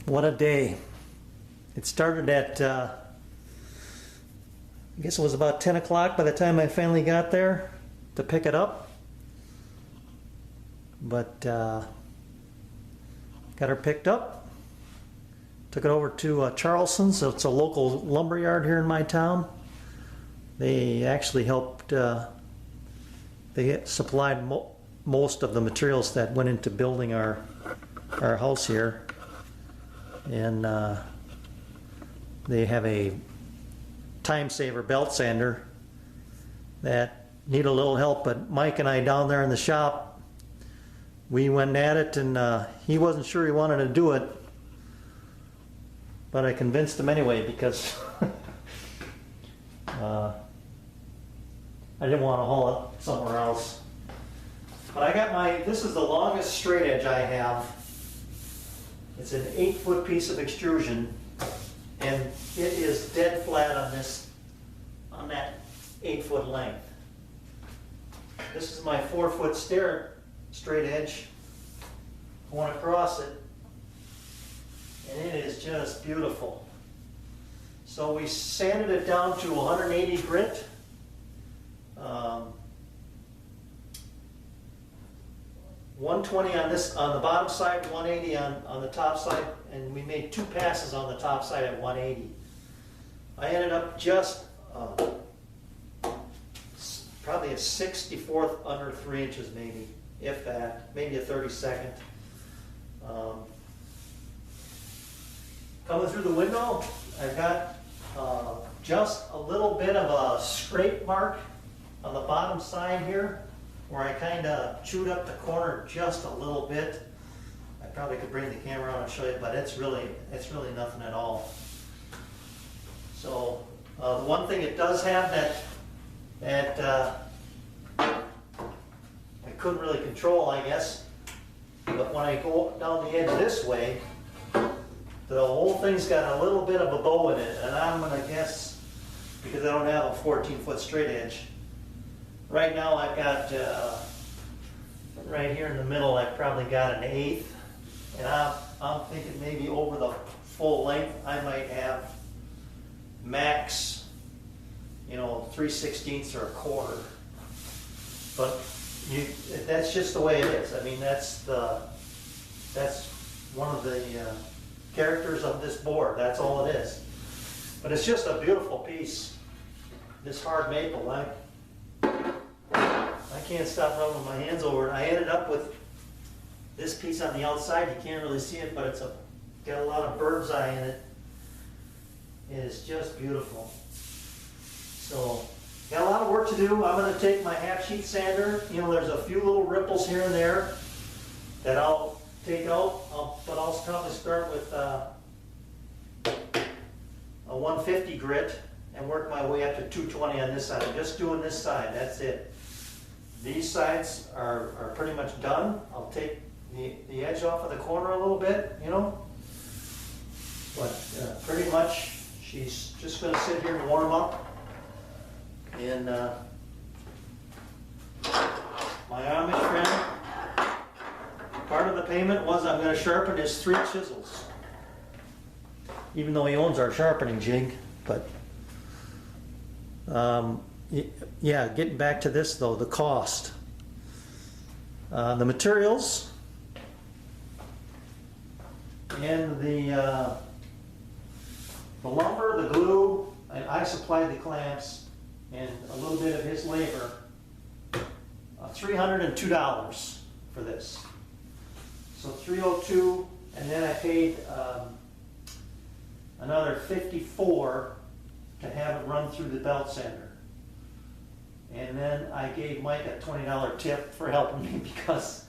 What a day. It started at, I guess it was about 10 o'clock by the time I finally got there to pick it up. But got her picked up. Took it over to Charleston's. So it's a local lumber yard here in my town. They actually helped, they supplied most of the materials that went into building our house here. And they have a time saver belt sander that need a little help, but Mike and I down there in the shop, we went at it, and he wasn't sure he wanted to do it, but I convinced him anyway because I didn't want to haul it somewhere else. But I got this is the longest straight edge I have. It's an 8-foot piece of extrusion, and it is dead flat on that 8-foot length. This is my 4-foot straight edge going across it, and it is just beautiful. So we sanded it down to 180 grit. 120 on the bottom side, 180 on the top side, and we made 2 passes on the top side at 180. I ended up just probably a 64th under 3 inches, maybe, if that, maybe a 32nd. Coming through the window, I've got just a little bit of a scrape mark on the bottom side here, where I kind of chewed up the corner just a little bit. I probably could bring the camera on and show you, but it's really nothing at all. So the one thing it does have that I couldn't really control, I guess, but when I go down the edge this way, the whole thing's got a little bit of a bow in it, and I'm gonna guess, because I don't have a 14-foot straight edge, right now I've got, right here in the middle, I've probably got an 1/8, and I'm thinking maybe over the full length I might have max, 3/16 or a quarter. But that's just the way it is. I mean, that's one of the characters of this board. That's all it is. But it's just a beautiful piece. This hard maple, I can't stop rubbing my hands over it. I ended up with this piece on the outside. You can't really see it, but it's got a lot of bird's eye in it. It is just beautiful. So, got a lot of work to do. I'm going to take my half sheet sander. There's a few little ripples here and there that I'll take out, but I'll probably start with a 150 grit and work my way up to 220 on this side. I'm just doing this side, that's it. These sides are pretty much done. I'll take the edge off of the corner a little bit, but pretty much she's just going to sit here and warm up. And my Amish friend, part of the payment was I'm going to sharpen his 3 chisels. Even though he owns our sharpening jig, but yeah, getting back to this though, the cost. The materials and the lumber, the glue, and I supplied the clamps and a little bit of his labor. $302 for this. So $302, and then I paid another $54 to have it run through the belt sander. And then I gave Mike a $20 tip for helping me because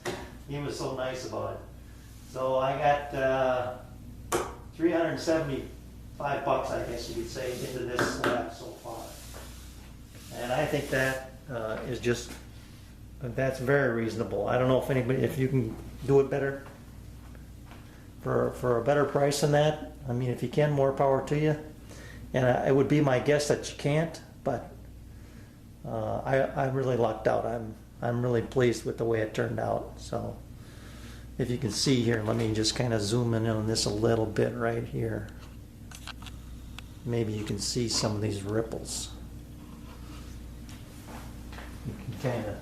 he was so nice about it. So I got $375, I guess you could say, into this slab so far. And I think that is just, that's very reasonable. I don't know if you can do it better for a better price than that. I mean, if you can, more power to you. And it would be my guess that you can't, but I really lucked out. I'm really pleased with the way it turned out. So if you can see here, let me just kind of zoom in on this a little bit right here. Maybe you can see some of these ripples. You can kind of,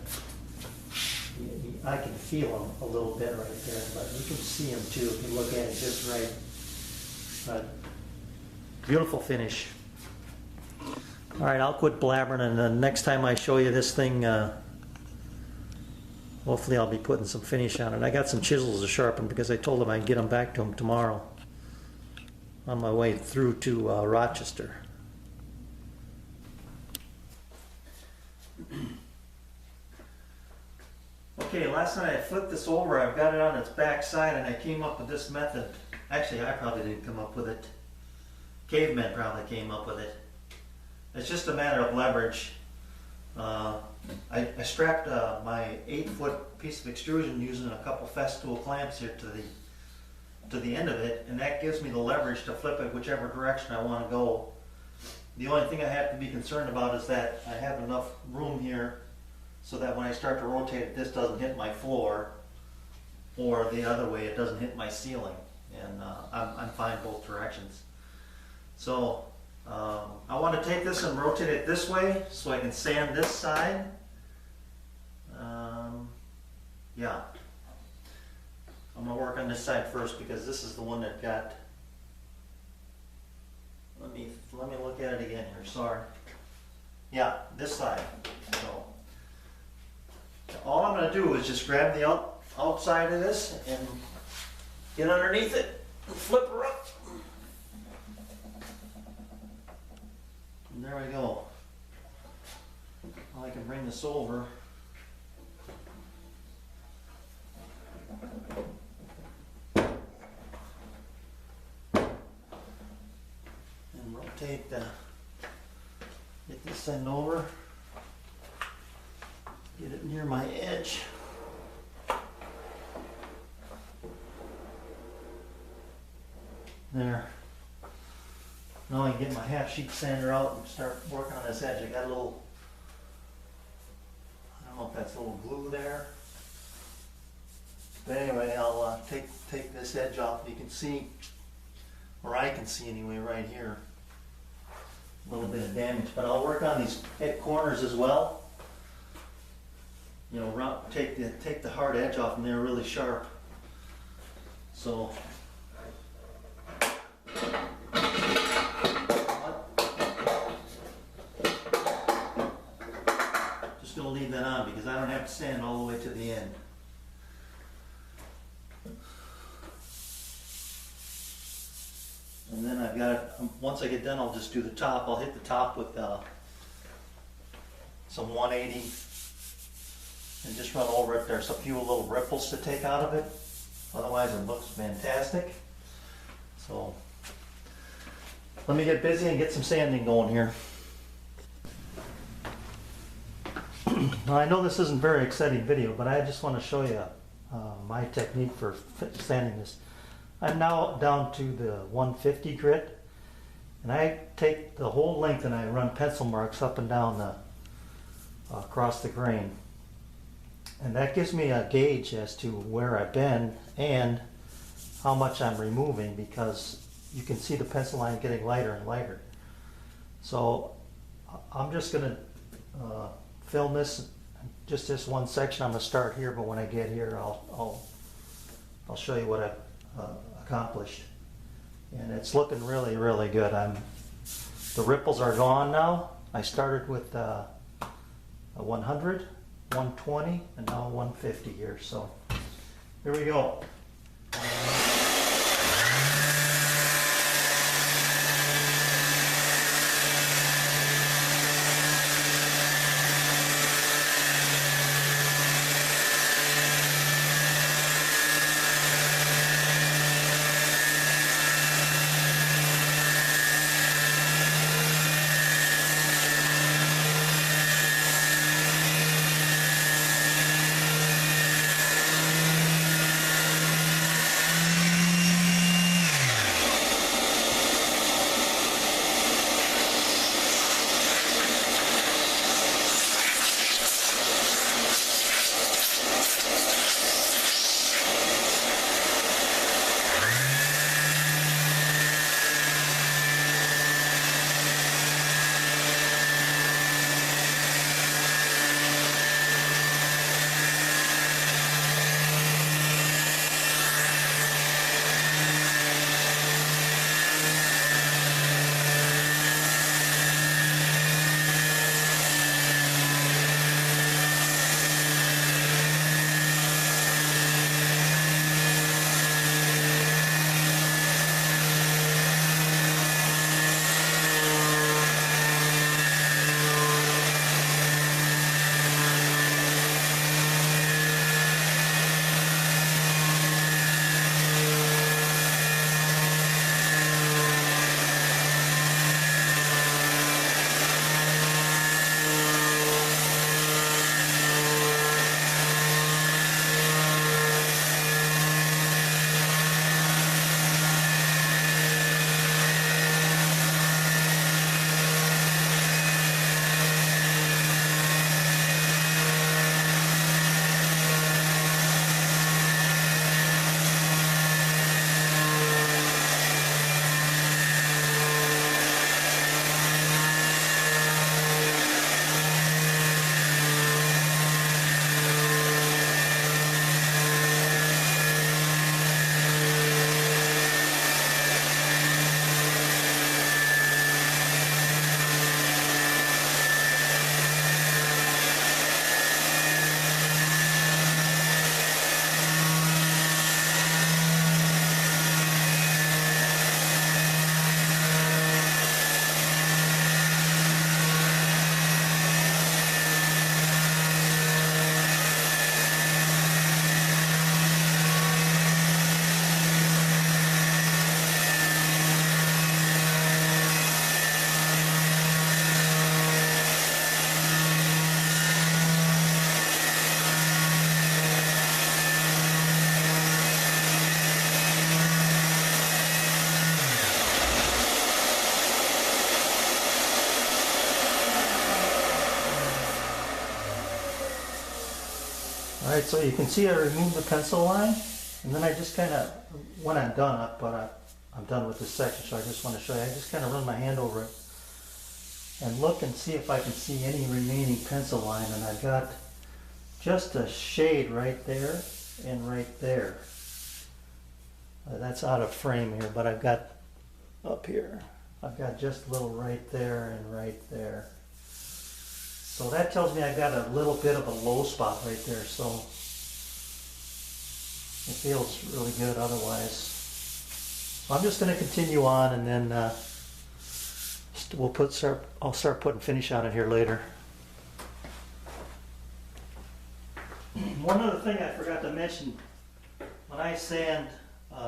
I can feel them a little bit right there, but you can see them too if you look at it just right. But beautiful finish. All right, I'll quit blabbering, and the next time I show you this thing, hopefully I'll be putting some finish on it. I got some chisels to sharpen because I told them I'd get them back to them tomorrow on my way through to Rochester. Okay, last night I flipped this over. I've got it on its back side, and I came up with this method. Actually, I probably didn't come up with it. Cavemen probably came up with it. It's just a matter of leverage. I strapped my 8-foot piece of extrusion using a couple Festool clamps here to the end of it, and that gives me the leverage to flip it whichever direction I want to go. The only thing I have to be concerned about is that I have enough room here so that when I start to rotate it, this doesn't hit my floor, or the other way, it doesn't hit my ceiling. And I'm fine both directions. So I want to take this and rotate it this way so I can sand this side. Yeah. I'm going to work on this side first because this is the one that got, let me look at it again here, sorry. Yeah, this side. So all I'm going to do is just grab the outside of this and get underneath it and flip her up. And there we go. Well, I can bring this over. And rotate get this end over. Get it near my edge. There. Now I can get my half sheet sander out and start working on this edge. I got a little, I don't know if that's a little glue there. But anyway, I'll take this edge off. You can see, or I can see anyway, right here, a little bit of damage. But I'll work on these head corners as well. You know, take the hard edge off, and they're really sharp. So. Just going to leave that on because I don't have to sand all the way to the end. And then I've got it, once I get done, I'll just do the top. I'll hit the top with some 180 and just run over it. There's a few little ripples to take out of it. Otherwise it looks fantastic. So let me get busy and get some sanding going here. Now I know this isn't a very exciting video, but I just want to show you my technique for sanding this. I'm now down to the 150 grit, and I take the whole length and I run pencil marks up and down across the grain. And that gives me a gauge as to where I've been and how much I'm removing, because you can see the pencil line getting lighter and lighter. So I'm just going to film this, just this one section. I'm going to start here, but when I get here I'll show you what I've accomplished. And it's looking really, really good. The ripples are gone now. I started with a 100, 120, and now 150 here. So here we go. Alright, so you can see I removed the pencil line, and then I just kind of, when I'm done, I'm done with this section, so I just want to show you, I just kind of run my hand over it and look and see if I can see any remaining pencil line, and I've got just a shade right there and right there. That's out of frame here, but I've got up here, I've got just a little right there and right there. So that tells me I've got a little bit of a low spot right there, so it feels really good otherwise. So I'm just going to continue on, and then I'll start putting finish on it here later. One other thing I forgot to mention, when I sand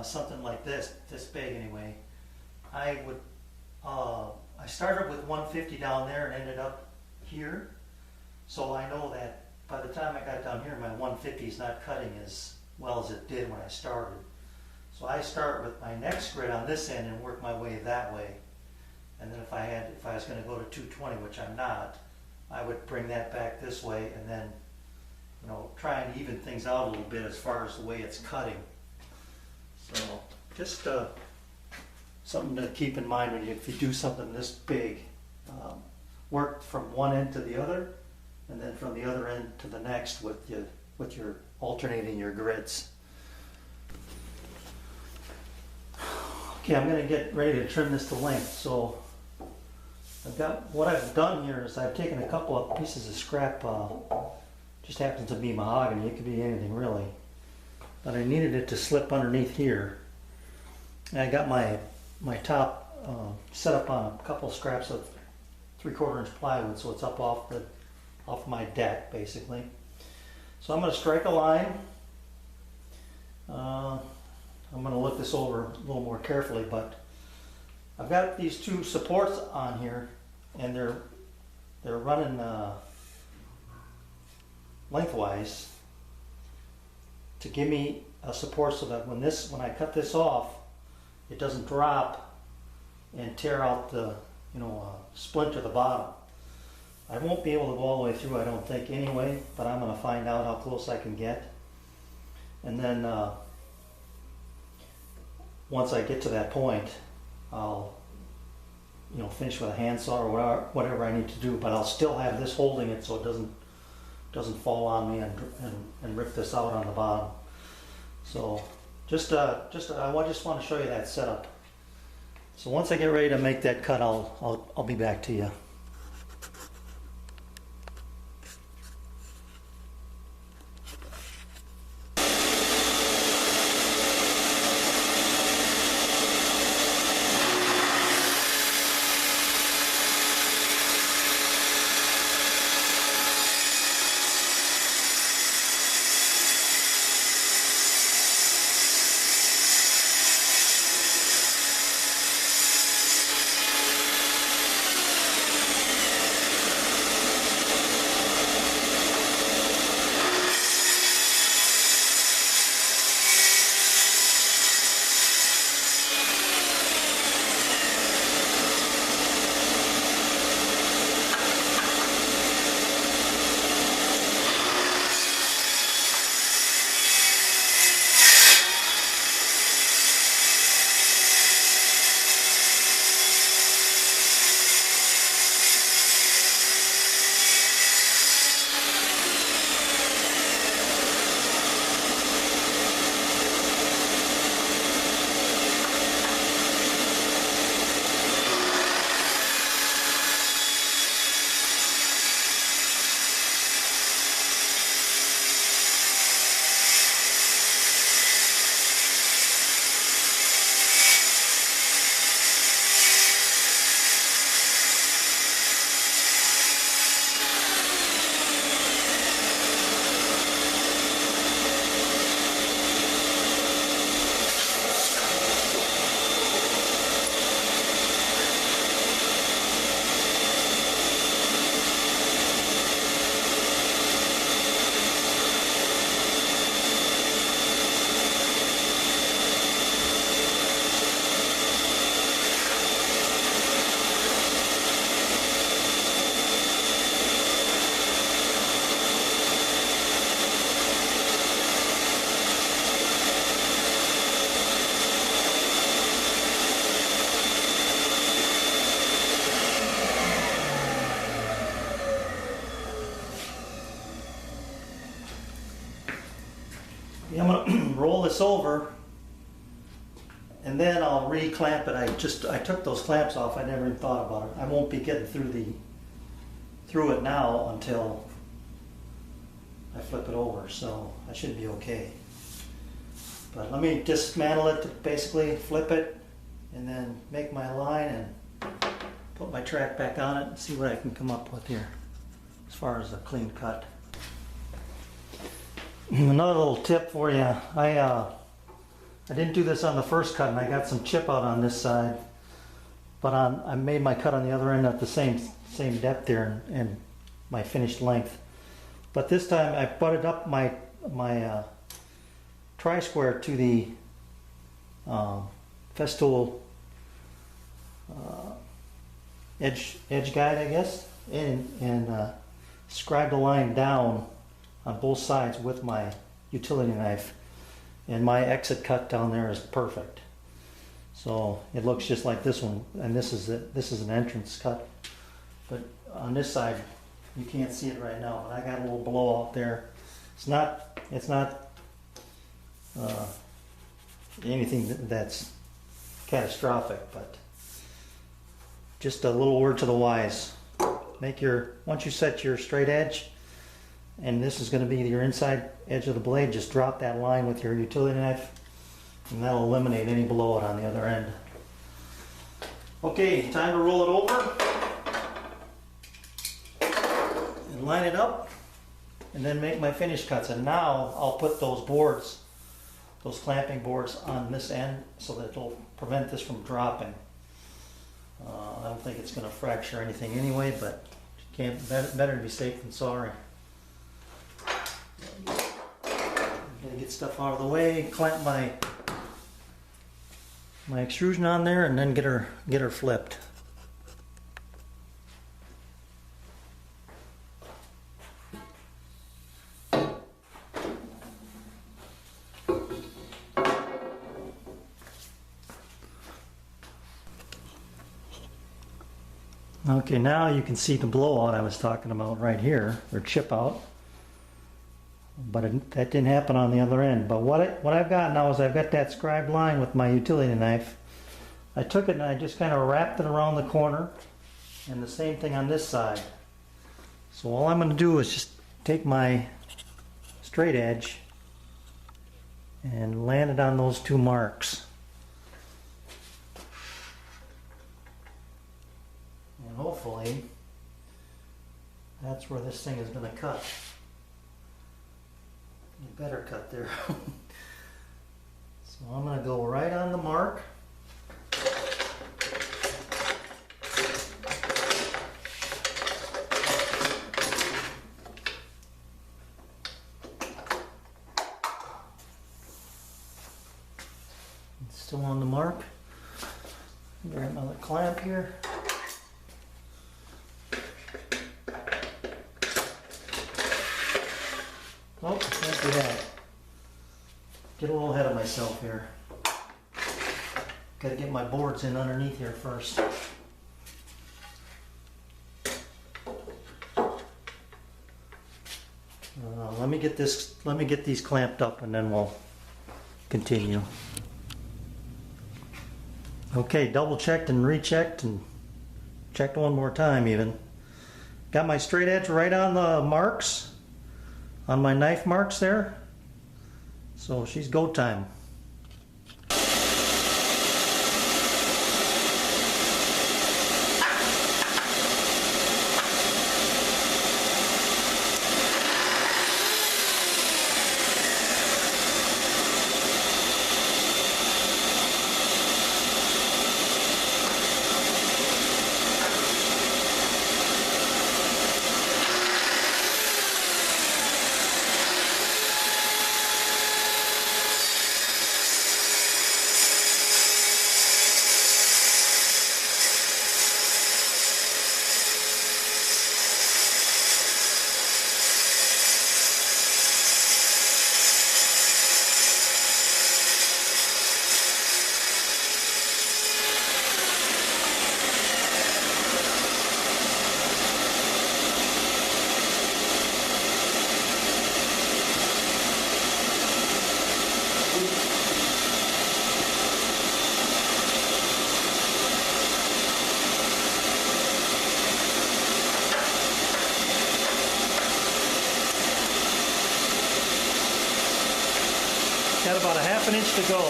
something like this big anyway, I started with 150 down there and ended up here. So I know that by the time I got down here, my 150 is not cutting as well as it did when I started. So I start with my next grit on this end and work my way that way. And then if I was going to go to 220, which I'm not, I would bring that back this way and then, you know, try and even things out a little bit as far as the way it's cutting. So just something to keep in mind if you do something this big. Work from one end to the other, and then from the other end to the next with your alternating your grits. Okay, I'm going to get ready to trim this to length. So what I've done here is I've taken a couple of pieces of scrap, just happens to be mahogany, it could be anything really, but I needed it to slip underneath here. And I got my top set up on a couple of scraps of 3/4 inch plywood, so it's up off my deck basically. So I'm going to strike a line. I'm going to look this over a little more carefully, but I've got these two supports on here, and they're running lengthwise to give me a support so that when I cut this off, it doesn't drop and tear out the splinter the bottom. I won't be able to go all the way through, I don't think anyway, but I'm going to find out how close I can get. And then once I get to that point, I'll finish with a handsaw or whatever I need to do, but I'll still have this holding it so it doesn't fall on me and rip this out on the bottom. So I just want to show you that setup. So once I get ready to make that cut, I'll be back to you. this over, and then I'll re-clamp it. I took those clamps off. I never even thought about it. I won't be getting through it now until I flip it over, so I should be okay. But let me dismantle it, basically flip it, and then make my line and put my track back on it and see what I can come up with here as far as a clean cut. Another little tip for you. I didn't do this on the first cut, and I got some chip out on this side, but I made my cut on the other end at the same depth there and my finished length. But this time I butted up my tri-square to the Festool edge guide, I guess, and scribed a line down on both sides with my utility knife, and my exit cut down there is perfect. So it looks just like this one, and this is an entrance cut. But on this side, you can't see it right now, but I got a little blowout there. It's not anything that's catastrophic, but just a little word to the wise. Once you set your straight edge, and this is going to be your inside edge of the blade, just drop that line with your utility knife, and that'll eliminate any blowout on the other end. Okay, time to roll it over and line it up, and then make my finish cuts. And now I'll put those boards, those clamping boards, on this end so that it'll prevent this from dropping. I don't think it's going to fracture anything anyway, but better to be safe than sorry. Gotta get stuff out of the way, clamp my extrusion on there, and then get her flipped. Okay, now you can see the blowout I was talking about right here, or chip out. But that didn't happen on the other end. But what I've got now is I've got that scribed line with my utility knife. I took it and I just kind of wrapped it around the corner, and the same thing on this side. So all I'm going to do is just take my straight edge and land it on those two marks. And hopefully that's where this thing is going to cut. You better cut there. So I'm going to go right on the mark. It's still on the mark. Grab my little clamp here. Oh, can't do that. Get a little ahead of myself here. Got to get my boards in underneath here first. Let me get these clamped up, and then we'll continue. Okay, double checked and rechecked and checked one more time even. Got my straight edge right on the marks, on my knife marks there. So she's go time. about a ½ inch to go.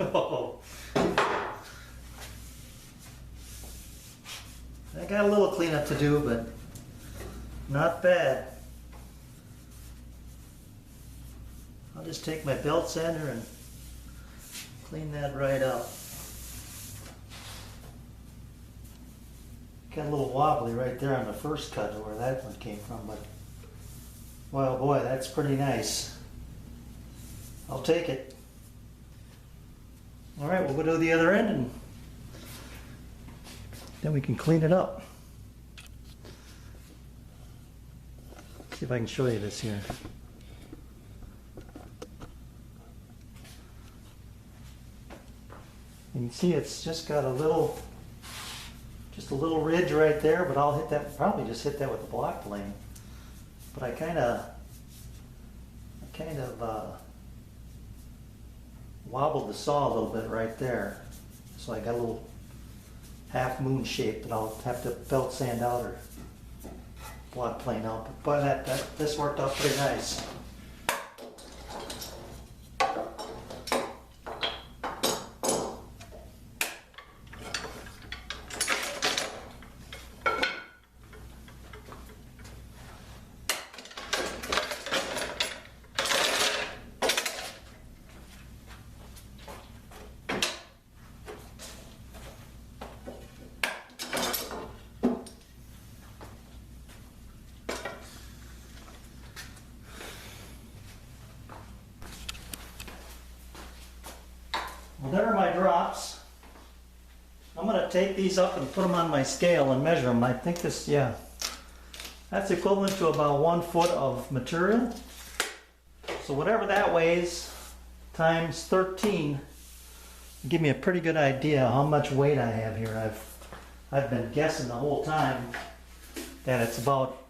Oh. I got a little cleanup to do, but not bad. I'll just take my belt sander and clean that right up. Got a little wobbly right there on the first cut where that one came from, but well, boy, that's pretty nice. I'll take it. All right, we'll go to the other end and then we can clean it up. See if I can show you this here. And you can see it's just got a little ridge right there, but I'll hit that, probably just hit that with the block plane. But I kind of wobbled the saw a little bit right there. So I got a little half moon shape that I'll have to belt sand out or block plane out. But boy, this worked out pretty nice. Well, there are my drops. I'm going to take these up and put them on my scale and measure them. I think this, yeah, that's equivalent to about 1 foot of material. So whatever that weighs times 13 give me a pretty good idea how much weight I have here. I've been guessing the whole time that it's about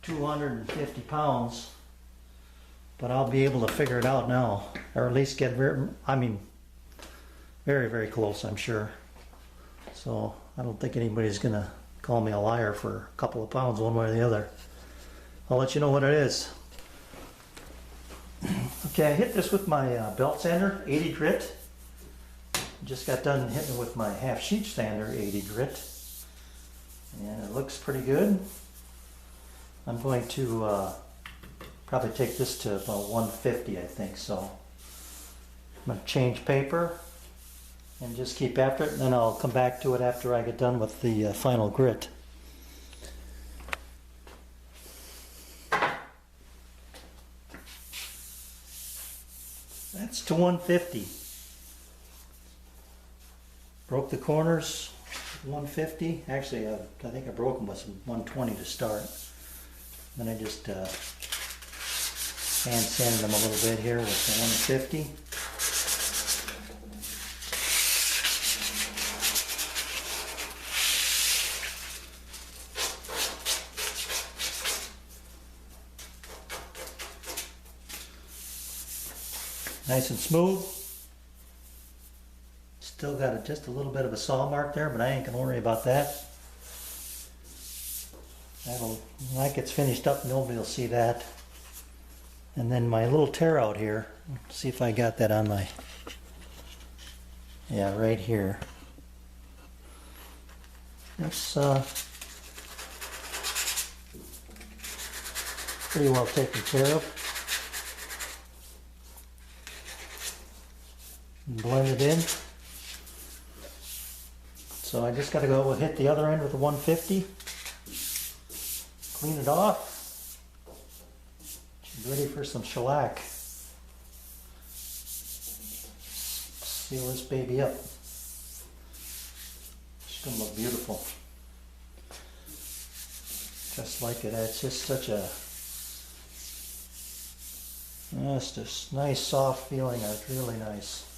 250 pounds. But I'll be able to figure it out now, or at least get very, very close, I'm sure. So I don't think anybody's gonna call me a liar for a couple of pounds one way or the other. I'll let you know what it is. Okay, I hit this with my belt sander, 80 grit. Just got done hitting it with my half sheet sander, 80 grit. And it looks pretty good. I'm going to probably take this to about 150, I think. So I'm going to change paper and just keep after it, and then I'll come back to it after I get done with the final grit. That's to 150. Broke the corners, 150. Actually, I think I broke them with some 120 to start. Then I just hand sanded them a little bit here with the 150. Nice and smooth. Still got just a little bit of a saw mark there, but I ain't gonna worry about that. When that gets finished up, nobody will see that. And then my little tear out here, see if I got that on my, yeah, right here. That's pretty well taken care of. And blend it in. So I just got to go hit the other end with the 150. Clean it off. Ready for some shellac. Seal this baby up. It's gonna look beautiful. Just like it. It's just such a nice soft feeling. It's really nice.